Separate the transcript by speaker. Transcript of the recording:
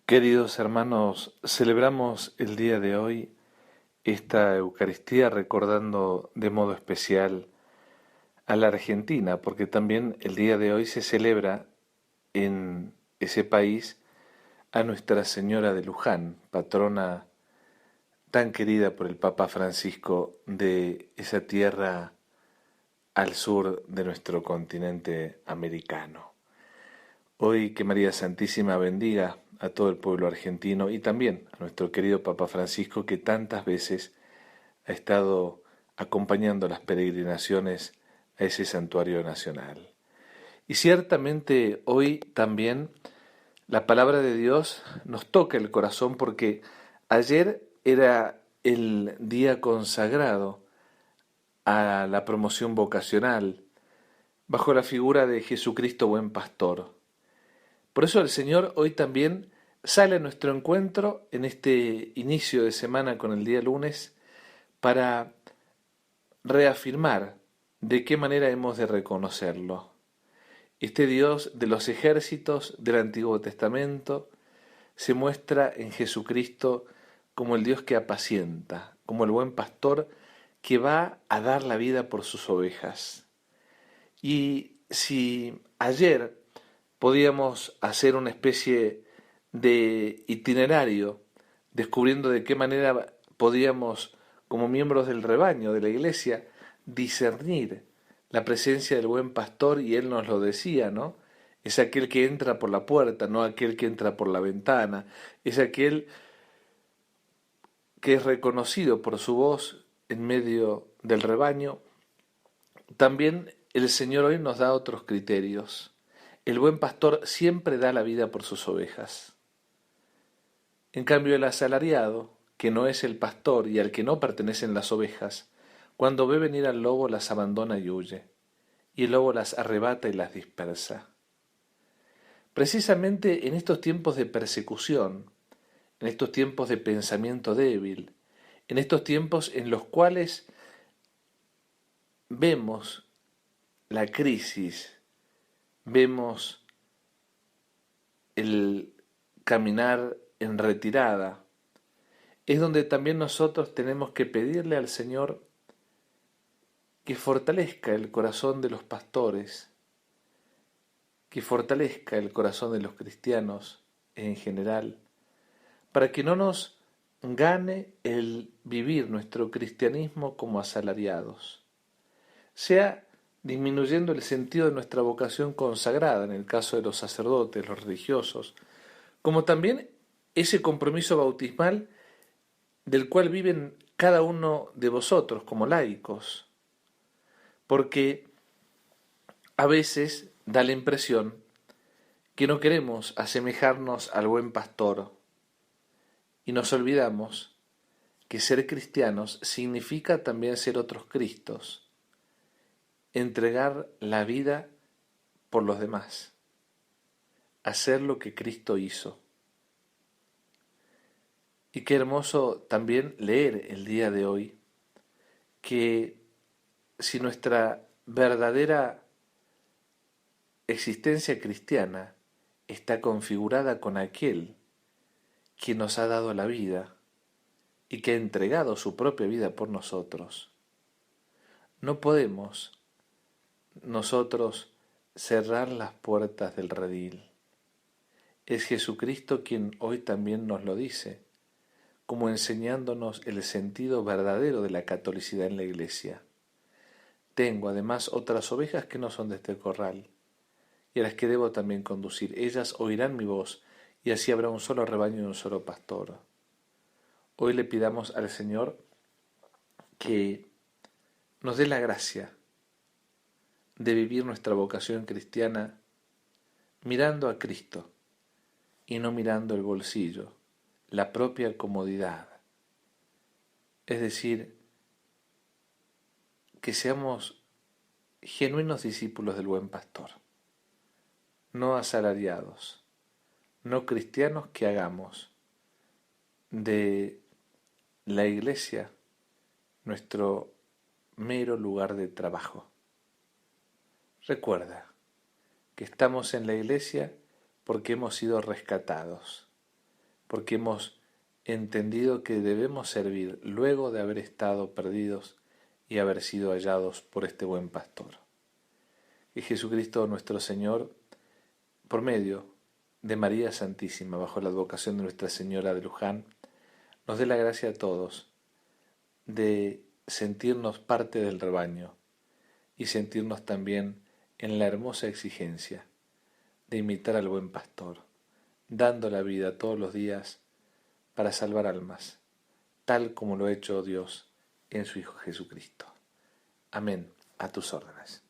Speaker 1: Queridos hermanos, celebramos el día de hoy esta Eucaristía recordando de modo especial a la Argentina, porque también el día de hoy se celebra en ese país a Nuestra Señora de Luján, patrona tan querida por el Papa Francisco de esa tierra al sur de nuestro continente americano. Hoy que María Santísima bendiga a todo el pueblo argentino y también a nuestro querido Papa Francisco que tantas veces ha estado acompañando las peregrinaciones a ese santuario nacional. Y ciertamente hoy también la palabra de Dios nos toca el corazón porque ayer era el día consagrado a la promoción vocacional bajo la figura de Jesucristo buen pastor. Por eso el Señor hoy también sale a nuestro encuentro en este inicio de semana con el día lunes para reafirmar de qué manera hemos de reconocerlo. Este Dios de los ejércitos del Antiguo Testamento se muestra en Jesucristo como el Dios que apacienta, como el buen pastor que va a dar la vida por sus ovejas. Y si ayer podíamos hacer una especie de itinerario, descubriendo de qué manera podíamos, como miembros del rebaño de la iglesia, discernir la presencia del buen pastor, y él nos lo decía, ¿no? Es aquel que entra por la puerta, no aquel que entra por la ventana, es aquel que es reconocido por su voz en medio del rebaño. También el Señor hoy nos da otros criterios. El buen pastor siempre da la vida por sus ovejas. En cambio, el asalariado, que no es el pastor y al que no pertenecen las ovejas, cuando ve venir al lobo las abandona y huye, y el lobo las arrebata y las dispersa. Precisamente en estos tiempos de persecución, en estos tiempos de pensamiento débil, en estos tiempos en los cuales vemos la crisis, vemos el caminar en retirada, es donde también nosotros tenemos que pedirle al Señor que fortalezca el corazón de los pastores, que fortalezca el corazón de los cristianos en general, para que no nos gane el vivir nuestro cristianismo como asalariados, sea disminuyendo el sentido de nuestra vocación consagrada, en el caso de los sacerdotes, los religiosos, como también ese compromiso bautismal del cual viven cada uno de vosotros como laicos, porque a veces da la impresión que no queremos asemejarnos al buen pastor y nos olvidamos que ser cristianos significa también ser otros Cristos, entregar la vida por los demás, hacer lo que Cristo hizo. Y qué hermoso también leer el día de hoy que si nuestra verdadera existencia cristiana está configurada con aquel que nos ha dado la vida y que ha entregado su propia vida por nosotros, no podemos nosotros cerrar las puertas del redil. Es Jesucristo quien hoy también nos lo dice, como enseñándonos el sentido verdadero de la catolicidad en la Iglesia. Tengo además otras ovejas que no son de este corral, y a las que debo también conducir. Ellas oirán mi voz, y así habrá un solo rebaño y un solo pastor. Hoy le pidamos al Señor que nos dé la gracia de vivir nuestra vocación cristiana mirando a Cristo y no mirando el bolsillo, la propia comodidad. Es decir, que seamos genuinos discípulos del buen pastor, no asalariados, no cristianos que hagamos de la iglesia nuestro mero lugar de trabajo. Recuerda que estamos en la iglesia porque hemos sido rescatados, porque hemos entendido que debemos servir luego de haber estado perdidos y haber sido hallados por este buen pastor. Que Jesucristo nuestro Señor, por medio de María Santísima, bajo la advocación de Nuestra Señora de Luján, nos dé la gracia a todos de sentirnos parte del rebaño y sentirnos también en la hermosa exigencia de imitar al buen pastor, dando la vida todos los días para salvar almas, tal como lo ha hecho Dios en su Hijo Jesucristo. Amén. A tus órdenes.